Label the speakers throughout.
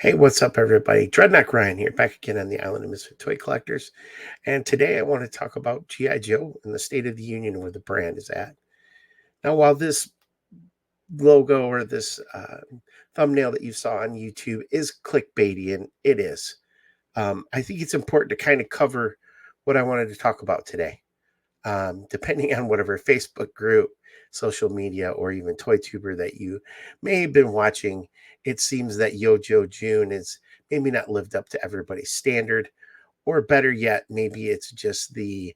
Speaker 1: Hey, what's up, everybody? Dreadnought Ryan here, back again on the Island of Misfit Toy Collectors. And today I want to talk about G.I. Joe and the state of the union where the brand is at. Now, while this logo or this thumbnail that you saw on YouTube is clickbaity, and it is, I think it's important to kind of cover what I wanted to talk about today. Depending on whatever Facebook group, social media, or even ToyTuber that you may have been watching, it seems that Yojo June is maybe not lived up to everybody's standard, or better yet, maybe it's just the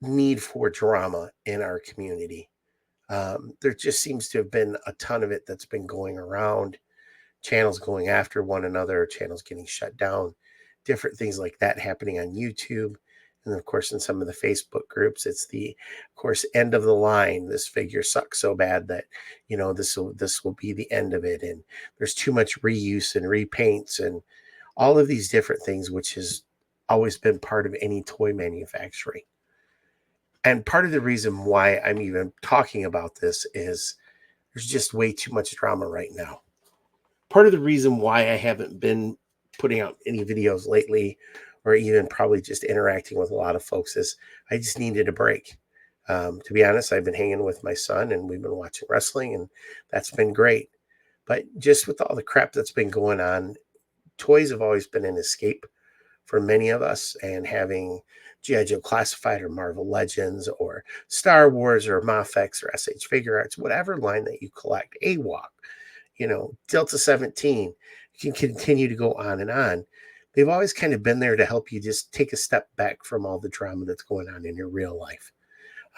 Speaker 1: need for drama in our community. There just seems to have been a ton of it that's been going around, channels going after one another, channels getting shut down, different things like that happening on YouTube. And of course, in some of the Facebook groups, it's the, of course, end of the line. This figure sucks so bad that, this will be the end of it. And there's too much reuse and repaints and all of these different things, which has always been part of any toy manufacturing. And part of the reason why I'm even talking about this is there's just way too much drama right now. Part of the reason why I haven't been putting out any videos lately, or even probably just interacting with a lot of folks, is I just needed a break. To be honest, I've been hanging with my son and we've been watching wrestling, and that's been great. But just with all the crap that's been going on, toys have always been an escape for many of us, and having G.I. Joe Classified or Marvel Legends or Star Wars or Mafex or SH Figure Arts, whatever line that you collect, AWOC, Delta 17, you can continue to go on and on. They've always kind of been there to help you just take a step back from all the drama that's going on in your real life.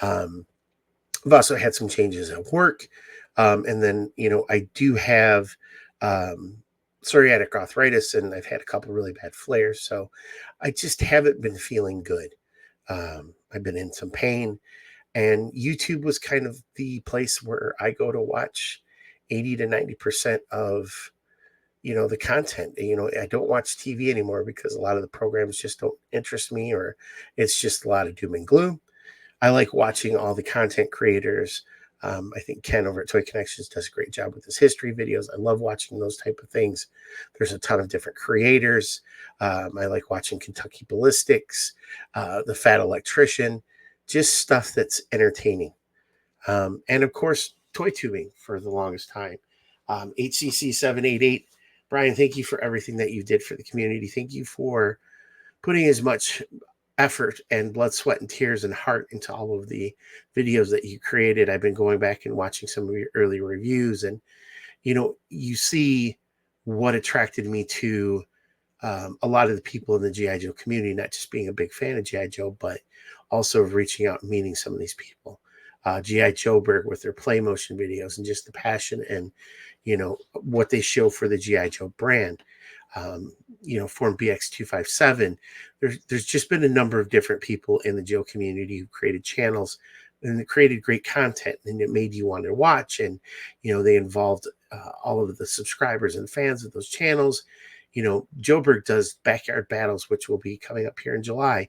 Speaker 1: I've also had some changes at work. And then, I do have psoriatic arthritis, and I've had a couple really bad flares. So I just haven't been feeling good. I've been in some pain, and YouTube was kind of the place where I go to watch 80 to 90% of the content. I don't watch TV anymore because a lot of the programs just don't interest me, or it's just a lot of doom and gloom. I like watching all the content creators. I think Ken over at Toy Connections does a great job with his history videos. I love watching those type of things. There's a ton of different creators. I like watching Kentucky Ballistics, the Fat Electrician, just stuff that's entertaining. And of course, toy tubing for the longest time. HCC 788. Brian, thank you for everything that you did for the community. Thank you for putting as much effort and blood, sweat, and tears and heart into all of the videos that you created. I've been going back and watching some of your early reviews, and you see what attracted me to a lot of the people in the G.I. Joe community, not just being a big fan of G.I. Joe, but also reaching out and meeting some of these people. G.I. Joeberg with their play motion videos and just the passion and, what they show for the G.I. Joe brand. Form BX257. There's just been a number of different people in the Joe community who created channels and created great content, and it made you want to watch. And, they involved all of the subscribers and fans of those channels. Joeberg does Backyard Battles, which will be coming up here in July,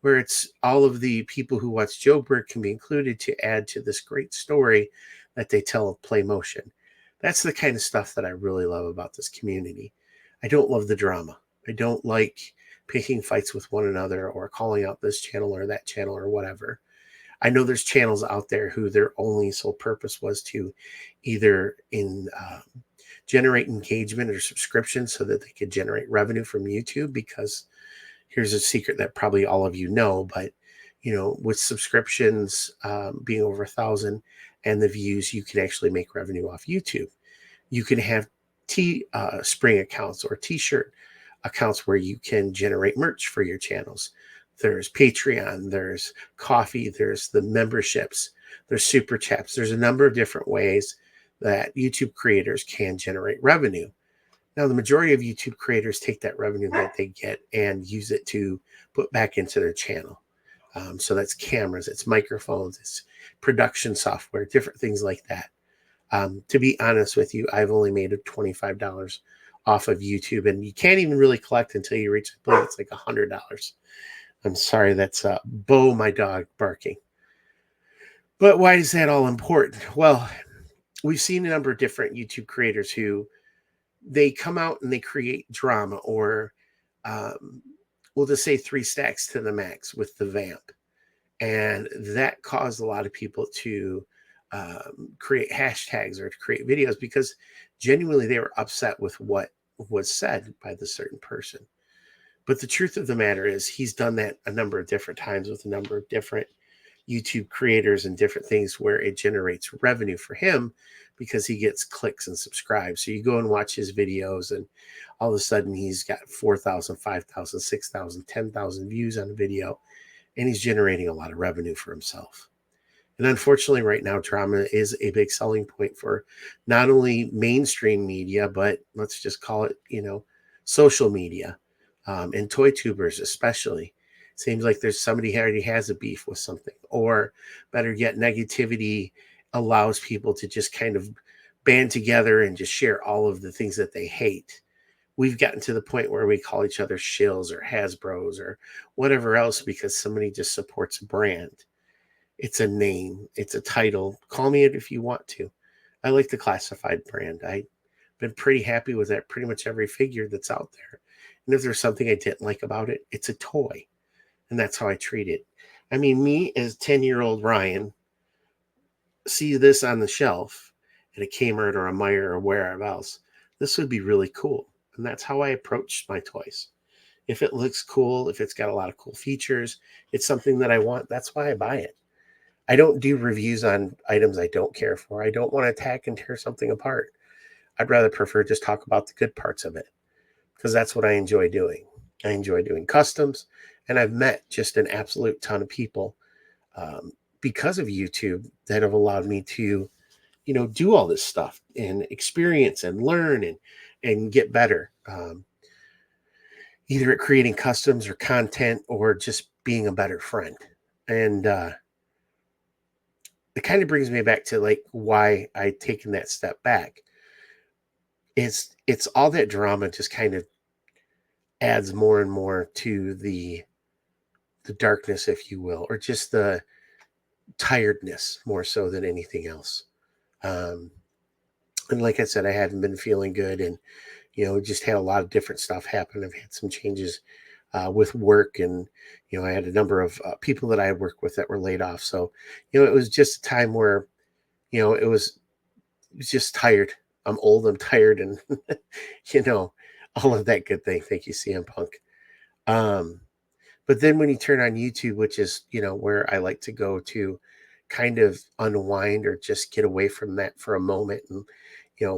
Speaker 1: where it's all of the people who watch Joeberg can be included to add to this great story that they tell of play motion. That's the kind of stuff that I really love about this community. I don't love the drama. I don't like picking fights with one another or calling out this channel or that channel or whatever. I know there's channels out there who their only sole purpose was to either generate engagement or subscription so that they could generate revenue from YouTube, because here's a secret that probably all of you know, but with subscriptions being over 1,000 and the views, you can actually make revenue off YouTube. You can have spring accounts or t-shirt accounts where you can generate merch for your channels. There's Patreon, there's coffee, there's the memberships, there's super chats. There's a number of different ways that YouTube creators can generate revenue. Now, the majority of YouTube creators take that revenue that they get and use it to put back into their channel. So that's cameras, it's microphones, it's production software, different things like that. To be honest with you, I've only made $25 off of YouTube, and you can't even really collect until you reach, I believe it's like $100. I'm sorry, that's Bo, my dog, barking. But why is that all important? Well, we've seen a number of different YouTube creators who they come out and they create drama, or um, we'll just say 3 stacks to the max with the vamp. And that caused a lot of people to create hashtags or to create videos because genuinely they were upset with what was said by the certain person. But the truth of the matter is, he's done that a number of different times with a number of different YouTube creators and different things where it generates revenue for him because he gets clicks and subscribes. So you go and watch his videos, and all of a sudden he's got 4,000, 5,000, 6,000, 10,000 views on a video, and he's generating a lot of revenue for himself. And unfortunately, right now, drama is a big selling point for not only mainstream media, but let's just call it, social media, and toy tubers especially. Seems like there's somebody who already has a beef with something, or better yet, negativity allows people to just kind of band together and just share all of the things that they hate. We've gotten to the point where we call each other shills or Hasbros or whatever else because somebody just supports a brand. It's a name, it's a title. Call me it if you want to. I like the classified brand. I've been pretty happy with that pretty much every figure that's out there. And if there's something I didn't like about it, it's a toy. And that's how I treat it. I mean, me as 10-year-old Ryan, see this on the shelf at a Kmart or a Meijer or wherever else, this would be really cool. And that's how I approach my toys. If it looks cool, if it's got a lot of cool features, it's something that I want, that's why I buy it. I don't do reviews on items I don't care for. I don't want to attack and tear something apart. I'd rather prefer just talk about the good parts of it because that's what I enjoy doing. I enjoy doing customs, and I've met just an absolute ton of people because of YouTube that have allowed me to, do all this stuff and experience and learn and get better. Either at creating customs or content or just being a better friend. And it kind of brings me back to like why I taken that step back. It's all that drama just kind of adds more and more to the darkness, if you will, or just the tiredness more so than anything else. Um, and like I said, I hadn't been feeling good, and just had a lot of different stuff happen. I've had some changes with work, and I had a number of people that I worked with that were laid off. So it was just a time where it was just tired. I'm old, I'm tired, and you know all of that good thing. Thank you, CM Punk. Um, but then when you turn on YouTube, which is where I like to go to kind of unwind or just get away from that for a moment, and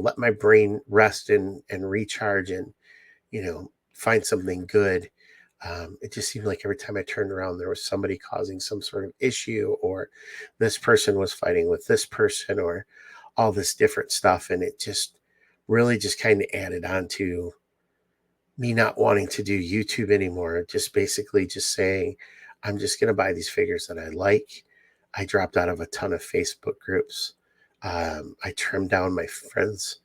Speaker 1: let my brain rest and recharge, and find something good. It just seemed like every time I turned around, there was somebody causing some sort of issue, or this person was fighting with this person, or all this different stuff. And it just really just kind of added on to me not wanting to do YouTube anymore. Just basically just saying, I'm just going to buy these figures that I like. I dropped out of a ton of Facebook groups. I trimmed down my friends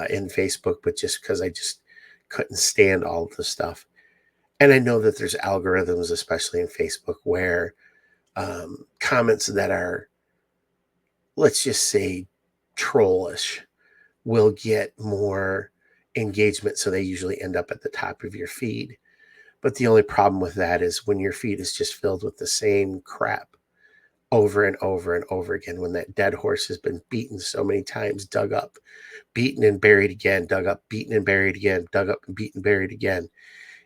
Speaker 1: in Facebook, but just because I just couldn't stand all of the stuff. And I know that there's algorithms, especially in Facebook, where comments that are, let's just say, trollish will get more engagement. So they usually end up at the top of your feed. But the only problem with that is when your feed is just filled with the same crap over and over and over again, when that dead horse has been beaten so many times, dug up, beaten and buried again, dug up, beaten and buried again, dug up and beaten, buried again,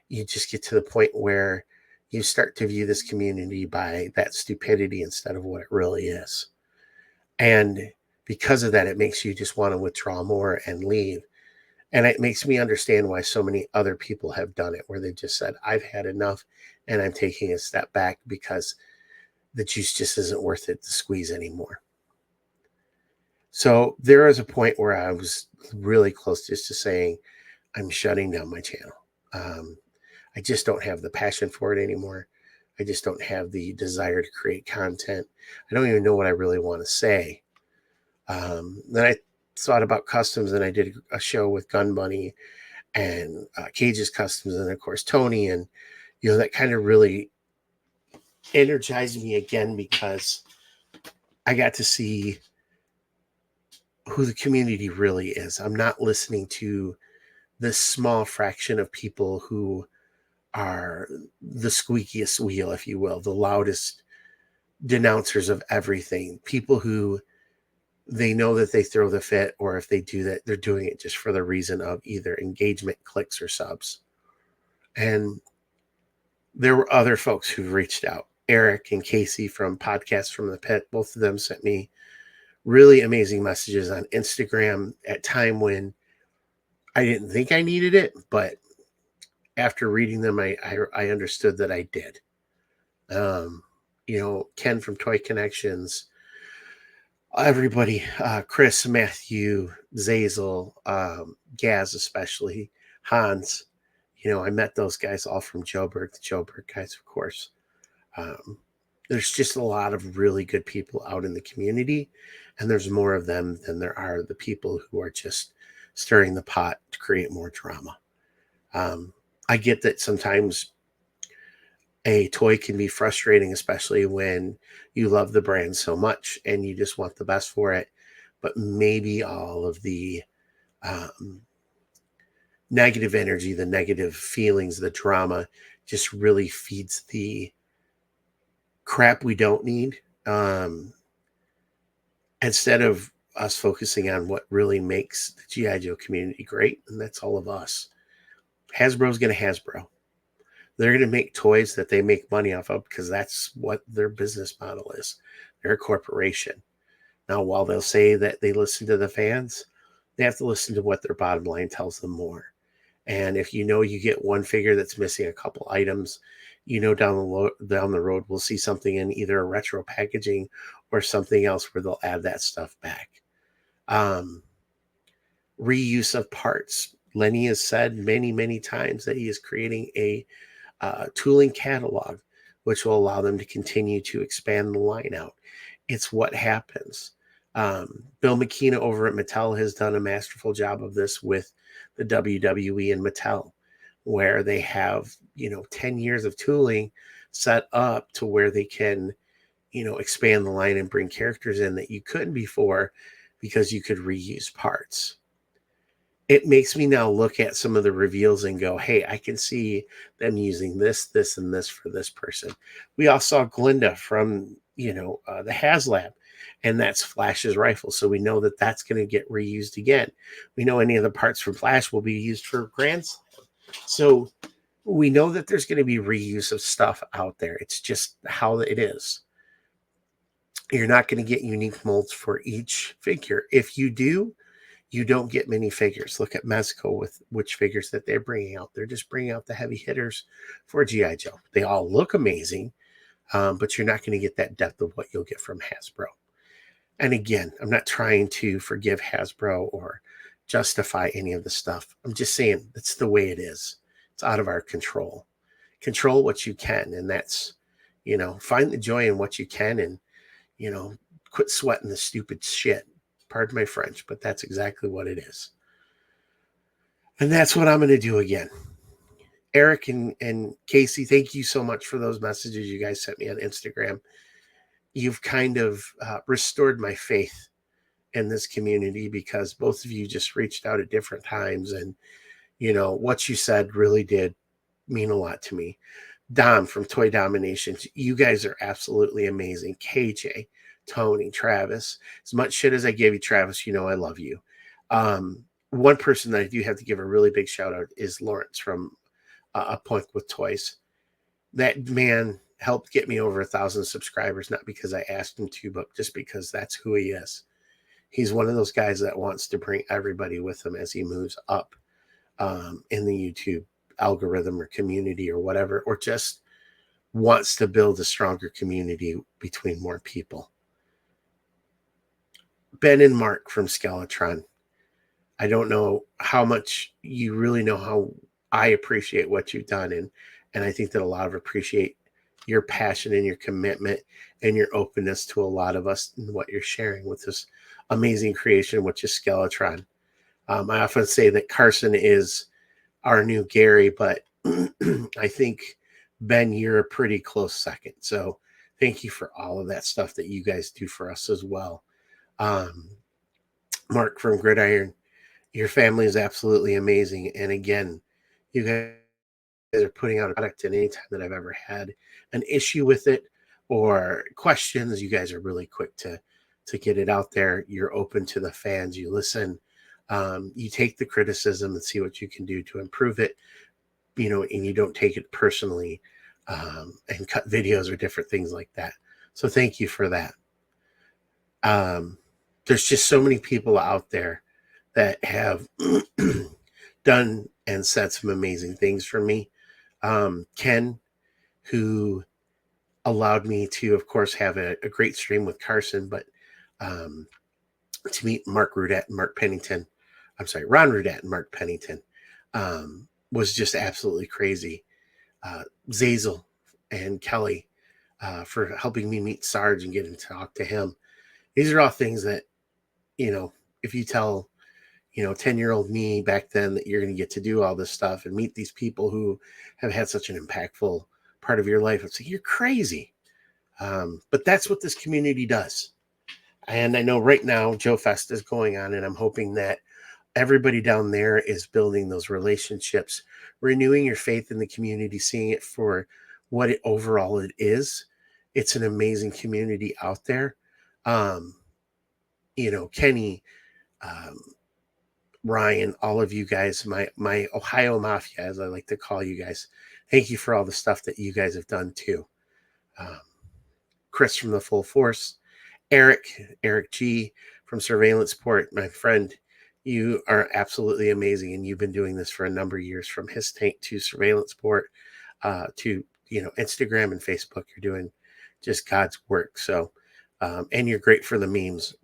Speaker 1: you just get to the point where you start to view this community by that stupidity instead of what it really is. And because of that, it makes you just want to withdraw more and leave. And it makes me understand why so many other people have done it, where they just said, I've had enough and I'm taking a step back because the juice just isn't worth it to squeeze anymore. So there was a point where I was really close just to saying, I'm shutting down my channel. I just don't have the passion for it anymore. I just don't have the desire to create content. I don't even know what I really want to say. Then I thought about customs, and I did a show with Gun Bunny and Cages Customs, and of course Tony, and that kind of really energized me again because I got to see who the community really is. I'm not listening to this small fraction of people who are the squeakiest wheel, if you will, the loudest denouncers of everything, people who they know that they throw the fit, or if they do that, they're doing it just for the reason of either engagement, clicks, or subs. And there were other folks who reached out. Eric and Casey from Podcasts from the Pit, both of them sent me really amazing messages on Instagram at time when I didn't think I needed it, but after reading them, I understood that I did. Ken from Toy Connections, everybody, Chris, Matthew, Zazel, Gaz, especially Hans. I met those guys all from Joburg, the Joburg guys, of course. There's just a lot of really good people out in the community, and there's more of them than there are the people who are just stirring the pot to create more drama. I get that sometimes a toy can be frustrating, especially when you love the brand so much and you just want the best for it. But maybe all of the negative energy, the negative feelings, the drama just really feeds the crap we don't need. Instead of us focusing on what really makes the G.I. Joe community great, and that's all of us. Hasbro's going to Hasbro. They're going to make toys that they make money off of because that's what their business model is. They're a corporation. Now, while they'll say that they listen to the fans, they have to listen to what their bottom line tells them more. And if you get one figure that's missing a couple items, down the road we'll see something in either a retro packaging or something else where they'll add that stuff back. Reuse of parts. Lenny has said many, many times that he is creating a tooling catalog, which will allow them to continue to expand the line out. It's what happens. Bill McKenna over at Mattel has done a masterful job of this with the WWE and Mattel, where they have 10 years of tooling set up to where they can expand the line and bring characters in that you couldn't before because you could reuse parts. It makes me now look at some of the reveals and go, hey, I can see them using this, and this for this person. We all saw Glinda from, the HasLab, and that's Flash's rifle. So we know that that's going to get reused again. We know any of the parts from Flash will be used for Grand Slam. So we know that there's going to be reuse of stuff out there. It's just how it is. You're not going to get unique molds for each figure. If you do, you don't get many figures. Look at Mezco with which figures that they're bringing out. They're just bringing out the heavy hitters for G.I. Joe. They all look amazing, but you're not going to get that depth of what you'll get from Hasbro. And again, I'm not trying to forgive Hasbro or justify any of the stuff. I'm just saying it's the way it is. It's out of our control. Control what you can, and that's, find the joy in what you can, and, quit sweating the stupid shit. Pardon my French, but that's exactly what it is. And that's what I'm going to do again. Eric and Casey, thank you so much for those messages you guys sent me on Instagram. You've kind of restored my faith in this community because both of you just reached out at different times. And, what you said really did mean a lot to me. Dom from Toy Dominations, you guys are absolutely amazing. KJ, Tony, Travis, as much shit as I gave you, Travis, I love you. One person that I do have to give a really big shout out is Lawrence from A Point with Toys. That man helped get me over 1,000 subscribers, not because I asked him to, but just because that's who he is. He's one of those guys that wants to bring everybody with him as he moves up in the YouTube algorithm or community or whatever, or just wants to build a stronger community between more people. Ben and Mark from Skeletron. I don't know how much you really know how I appreciate what you've done. And I think that a lot of appreciate your passion and your commitment and your openness to a lot of us and what you're sharing with this amazing creation, which is Skeletron. I often say that Carson is our new Gary, but I think, Ben, you're a pretty close second. So thank you for all of that stuff that you guys do for us as well. Mark from Gridiron, Your family is absolutely amazing. And again, you guys are putting out a product, and anytime that I've ever had an issue with it or questions, you guys are really quick to get it out there. You're open to the fans, you listen, you take the criticism and see what you can do to improve it, and you don't take it personally, and cut videos or different things like that. So thank you for that. Um, there's just so many people out there that have done and said some amazing things for me. Ken, who allowed me to, of course, have a great stream with Carson, but um, to meet Mark Rudat and Mark Pennington, I'm sorry, Ron Rudat and Mark Pennington, was just absolutely crazy. Zazel and Kelly, for helping me meet Sarge and getting to talk to him. These are all things that, if you tell 10-year-old me back then that you're going to get to do all this stuff and meet these people who have had such an impactful part of your life, it's like, you're crazy. But that's what this community does. And I know right now Joe Fest is going on, and I'm hoping that everybody down there is building those relationships, renewing your faith in the community, seeing it for what it overall it is. It's an amazing community out there. Um, Kenny, um, Ryan, all of you guys, my Ohio Mafia, as I like to call you guys. Thank you for all the stuff that you guys have done too. Um, Chris from the Full Force, Eric G from Surveillance Port, my friend. You are absolutely amazing, and you've been doing this for a number of years, from His Tank to Surveillance Port, to Instagram and Facebook. You're doing just God's work. So, and you're great for the memes.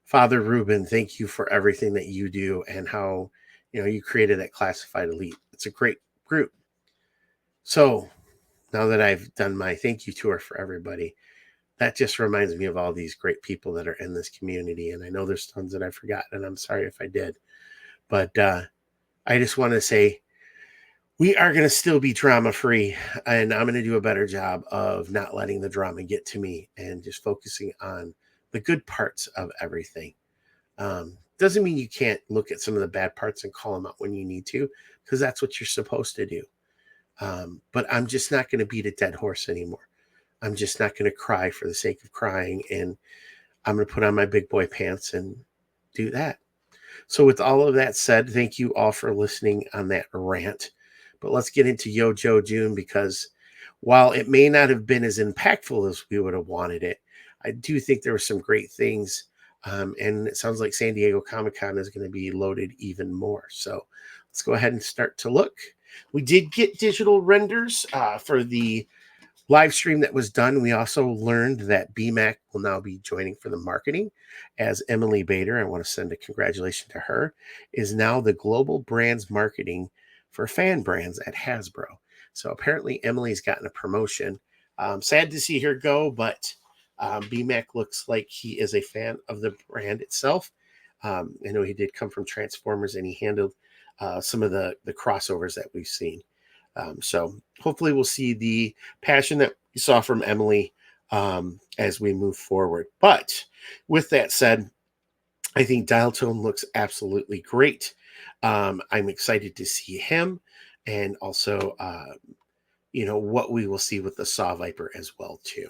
Speaker 1: Father Ruben, thank you for everything that you do and how you created that Classified Elite. It's a great group. So now that I've done my thank you tour for everybody, that just reminds me of all these great people that are in this community. And I know there's tons that I forgot, and I'm sorry if I did. But I just want to say we are going to still be drama free, and I'm going to do a better job of not letting the drama get to me and just focusing on the good parts of everything. Doesn't mean you can't look at some of the bad parts and call them out when you need to, because that's what you're supposed to do. But I'm just not going to beat a dead horse anymore. I'm just not going to cry for the sake of crying, and I'm going to put on my big boy pants and do that. So with all of that said, thank you all for listening on that rant. But let's get into Yo Joe June, because while it may not have been as impactful as we would have wanted it, I do think there were some great things. And it sounds like San Diego Comic-Con is going to be loaded even more. So let's go ahead and start to look. We did get digital renders for the live stream that was done. We also learned that BMAC will now be joining for the marketing, as Emily Bader, I want to send a congratulations to her, is now the global brands marketing for fan brands at Hasbro. So apparently Emily's gotten a promotion. Sad to see her go, but BMAC looks like he is a fan of the brand itself. I know he did come from Transformers, and he handled some of the crossovers that we've seen. So hopefully we'll see the passion that we saw from Emily as we move forward. But with that said, I think Dial Tone looks absolutely great. I'm excited to see him, and also, what we will see with the Saw Viper as well too.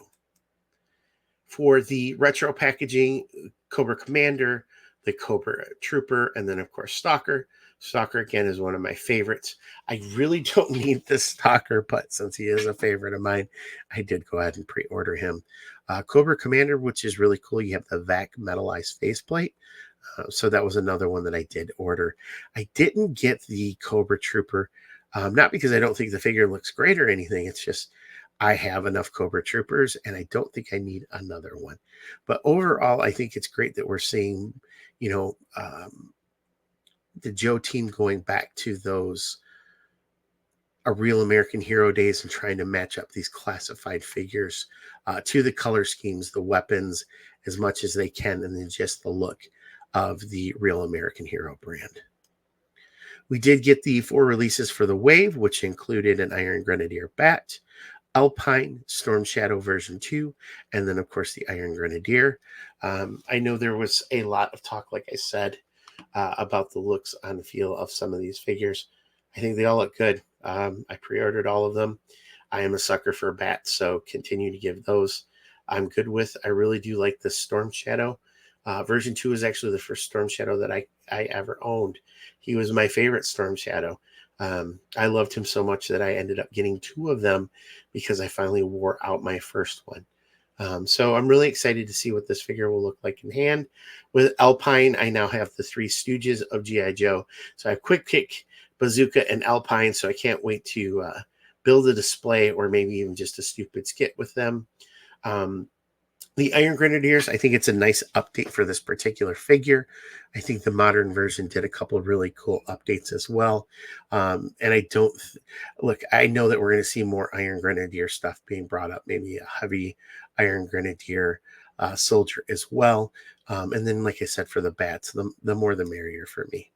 Speaker 1: For the retro packaging, Cobra Commander, the Cobra Trooper, and then of course Stalker. Stalker, again, is one of my favorites. I really don't need this Stalker, but since he is a favorite of mine, I did go ahead and pre-order him. Cobra Commander, which is really cool. You have the VAC metallized faceplate. So that was another one that I did order. I didn't get the Cobra Trooper, not because I don't think the figure looks great or anything. It's just I have enough Cobra Troopers, and I don't think I need another one. But overall, I think it's great that we're seeing, the Joe team going back to those A Real American Hero days and trying to match up these classified figures to the color schemes, the weapons, as much as they can, and then just the look of the Real American Hero brand. We did get the 4 releases for the Wave, which included an Iron Grenadier Bat, Alpine, Storm Shadow version 2, and then, of course, the Iron Grenadier. I know there was a lot of talk, like I said, about the looks and feel of some of these figures. I think they all look good. I pre-ordered all of them. I am a sucker for bats, so continue to give those. I'm good with. I really do like the Storm Shadow. Version 2 is actually the first Storm Shadow that I ever owned. He was my favorite Storm Shadow. I loved him so much that I ended up getting 2 of them because I finally wore out my first one. So I'm really excited to see what this figure will look like in hand. With Alpine, I now have the 3 Stooges of G.I. Joe. So I have Quick Kick, Bazooka, and Alpine. So I can't wait to build a display or maybe even just a stupid skit with them. The Iron Grenadiers, I think it's a nice update for this particular figure. I think the modern version did a couple of really cool updates as well. And I don't look, I know that we're going to see more Iron Grenadier stuff being brought up, maybe a heavy Iron Grenadier soldier as well. And then, like I said, for the bats, the more the merrier for me.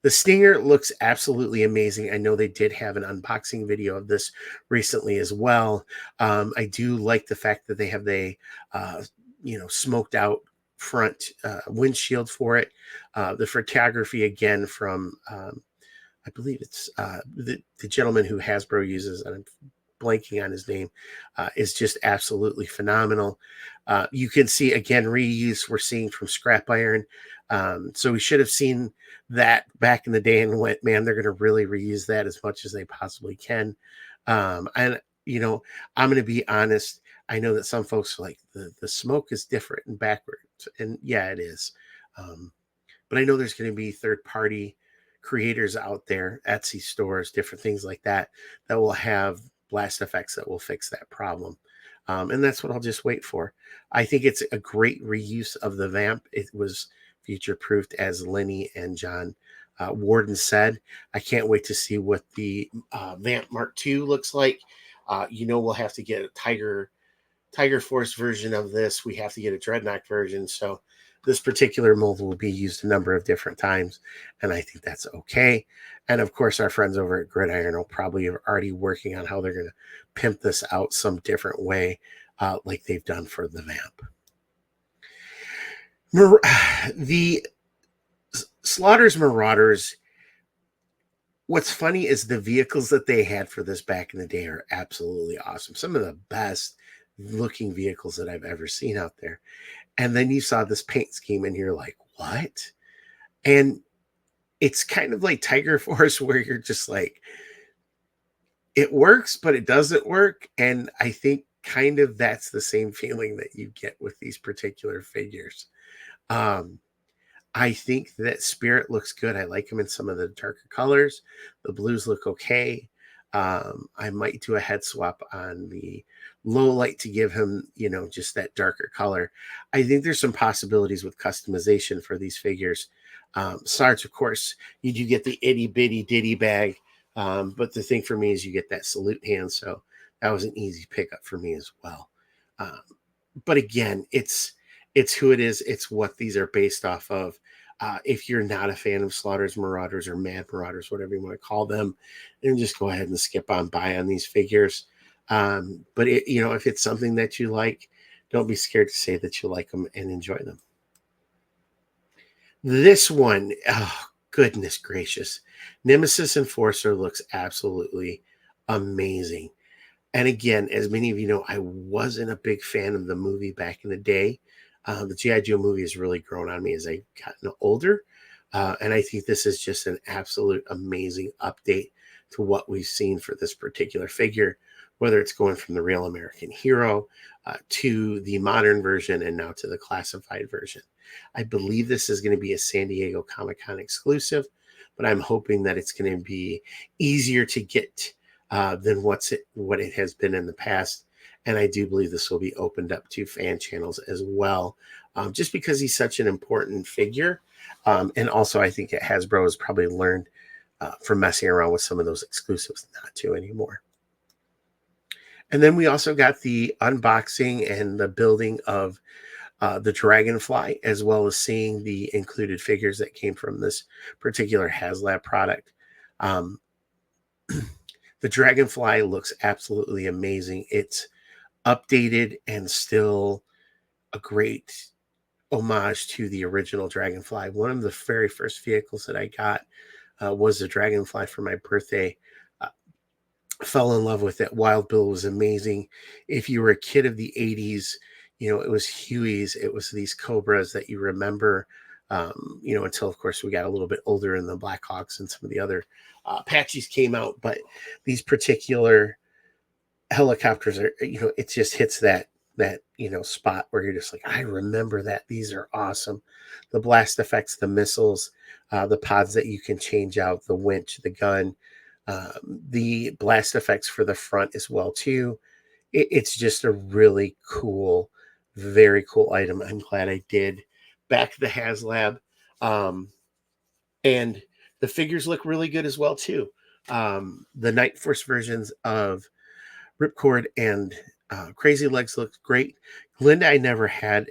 Speaker 1: The Stinger looks absolutely amazing. I know they did have an unboxing video of this recently as well. I do like the fact that they have the, smoked out front windshield for it. The photography again from, I believe it's the gentleman who Hasbro uses, and I'm blanking on his name, is just absolutely phenomenal. You can see again reuse we're seeing from scrap iron. So we should have seen that back in the day and went, man, they're going to really reuse that as much as they possibly can. And I'm going to be honest. I know that some folks are like the smoke is different and backwards, and yeah, it is. But I know there's going to be third party creators out there, Etsy stores, different things like that, that will have blast effects that will fix that problem. And that's what I'll just wait for. I think it's a great reuse of the Vamp. It was future proofed, as Lenny and John Warden said. I can't wait to see what the Vamp Mark II looks like. We'll have to get a Tiger Force version of this. We have to get a Dreadnought version. So this particular mold will be used a number of different times, and I think that's okay. And of course, our friends over at Gridiron will probably are already working on how they're going to pimp this out some different way, like they've done for the Vamp. The Slaughter's Marauders, what's funny is the vehicles that they had for this back in the day are absolutely awesome. Some of the best looking vehicles that I've ever seen out there. And then you saw this paint scheme and you're like, what? And it's kind of like Tiger Force where you're just like, it works, but it doesn't work. And I think kind of that's the same feeling that you get with these particular figures. I think that Spirit looks good. I like him in some of the darker colors. The blues look okay. I might do a head swap on the low light to give him, just that darker color. I think there's some possibilities with customization for these figures. Sarge, of course, you do get the itty bitty ditty bag. But the thing for me is you get that salute hand. So that was an easy pickup for me as well. But again, it's who it is. It's what these are based off of. If you're not a fan of Slaughter's Marauders or Mad Marauders, whatever you want to call them, then just go ahead and skip on by on these figures. But if it's something that you like, don't be scared to say that you like them and enjoy them. This one, oh, goodness gracious. Nemesis Enforcer looks absolutely amazing. And again, as many of you know, I wasn't a big fan of the movie back in the day. The G.I. Joe movie has really grown on me as I've gotten older. And I think this is just an absolute amazing update to what we've seen for this particular figure, whether it's going from the Real American Hero to the modern version and now to the classified version. I believe this is going to be a San Diego Comic-Con exclusive, but I'm hoping that it's going to be easier to get than what it has been in the past. And I do believe this will be opened up to fan channels as well, just because he's such an important figure. And also, I think Hasbro has probably learned from messing around with some of those exclusives not to anymore. And then we also got the unboxing and the building of the Dragonfly, as well as seeing the included figures that came from this particular HasLab product. The Dragonfly looks absolutely amazing. It's updated and still a great homage to the original Dragonfly. One of the very first vehicles that I got was the Dragonfly for my birthday. Uh, Fell in love with it. Wild Bill was amazing. If you were a kid of the 80s, it was Huey's. It was these Cobras that you remember, until, of course, we got a little bit older and the Blackhawks and some of the other Apaches came out. But these particular helicopters are, it just hits that spot where you're just like, I remember that. These are awesome. The blast effects, the missiles, the pods that you can change out, the winch, the gun, the blast effects for the front as well too. It's just a really cool, very cool item. I'm glad I did. Back to the HasLab, and the figures look really good as well too. The Night Force versions of Ripcord and Crazy Legs looks great. Glinda I never had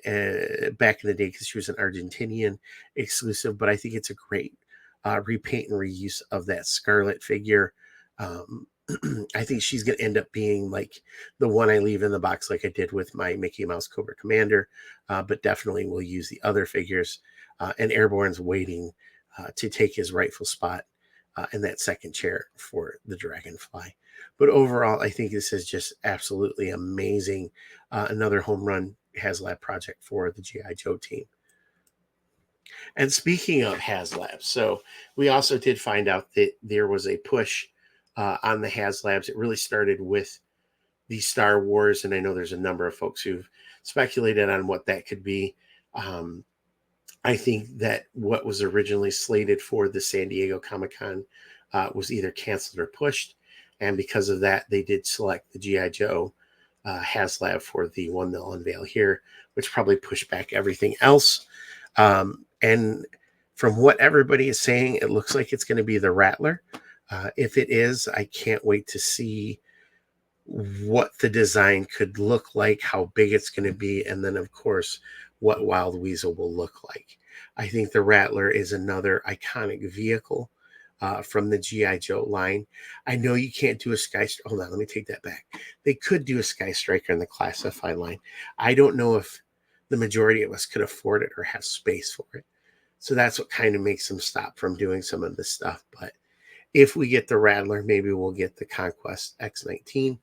Speaker 1: back in the day because she was an Argentinian exclusive, but I think it's a great repaint and reuse of that Scarlet figure. I think she's going to end up being like the one I leave in the box like I did with my Mickey Mouse Cobra Commander, but definitely will use the other figures. And Airborne's waiting to take his rightful spot in that second chair for the Dragonfly. But overall, I think this is just absolutely amazing. Another home run HasLab project for the G.I. Joe team. And speaking of HasLabs, so we also did find out that there was a push on the HasLabs. It really started with the Star Wars, and I know there's a number of folks who've speculated on what that could be. I think that what was originally slated for the San Diego Comic-Con was either canceled or pushed. And because of that, they did select the G.I. Joe HasLab for the one they'll unveil here, which probably pushed back everything else. And from what everybody is saying, it looks like it's going to be the Rattler. If it is, I can't wait to see what the design could look like, how big it's going to be, and then, of course, what Wild Weasel will look like. I think the Rattler is another iconic vehicle from the G.I. Joe line. I know you can't do a Sky Striker. Hold on, let me take that back. They could do a Sky Striker in the Classified line. I don't know if the majority of us could afford it or have space for it. So that's what kind of makes them stop from doing some of this stuff. But if we get the Rattler, maybe we'll get the Conquest X-19.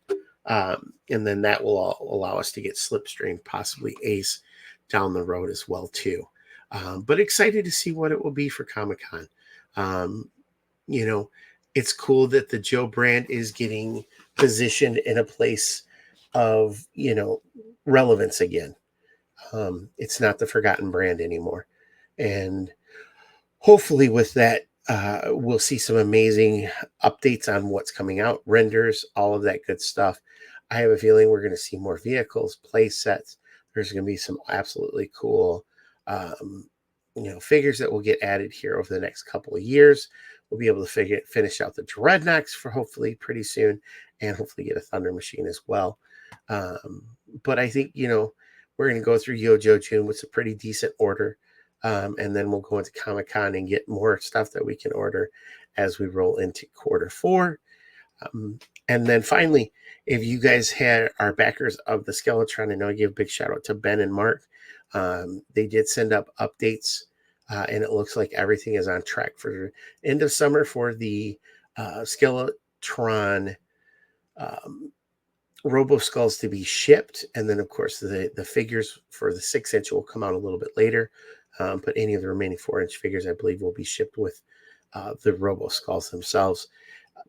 Speaker 1: And then that will allow us to get Slipstream, possibly Ace down the road as well too. But excited to see what it will be for Comic-Con. It's cool that the Joe brand is getting positioned in a place of, relevance again. It's not the forgotten brand anymore. And hopefully with that, we'll see some amazing updates on what's coming out, renders, all of that good stuff. I have a feeling we're going to see more vehicles, play sets. There's going to be some absolutely cool, figures that will get added here over the next couple of years. We'll be able to finish out the Dreadnoks for hopefully pretty soon, and hopefully get a Thunder Machine as well. But I think, we're going to go through Yojo June with a pretty decent order. And then we'll go into Comic-Con and get more stuff that we can order as we roll into Q4. And then finally, if you guys are backers of the Skeletron, I know I give a big shout out to Ben and Mark. They did send up updates, and it looks like everything is on track for end of summer for the Skeletron Robo Skulls to be shipped. And then, of course, the figures for the 6-inch will come out a little bit later. But any of the remaining 4-inch figures, I believe, will be shipped with the Robo Skulls themselves.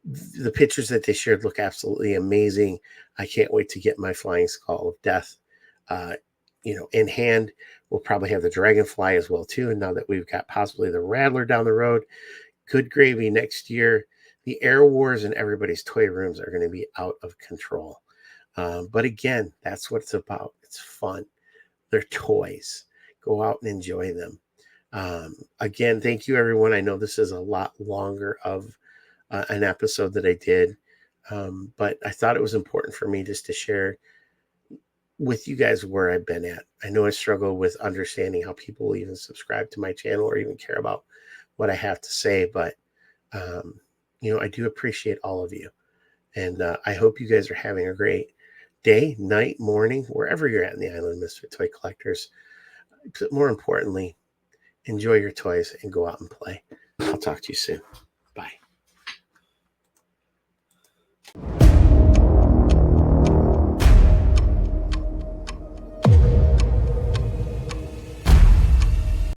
Speaker 1: The pictures that they shared look absolutely amazing. I can't wait to get my Flying Skull of Death, in hand. We'll probably have the Dragonfly as well, too. And now that we've got possibly the Rattler down the road, good gravy next year. The Air Wars and everybody's toy rooms are going to be out of control. But again, that's what it's about. It's fun. They're toys. Go out and enjoy them. Again, thank you, everyone. I know this is a lot longer of an episode that I did, but I thought it was important for me just to share with you guys where I've been at. I know I struggle with understanding how people will even subscribe to my channel or even care about what I have to say, but I do appreciate all of you. And I hope you guys are having a great day, night, morning, wherever you're at in the island, Mr. Toy Collectors. But more importantly, enjoy your toys and go out and play. I'll talk to you soon.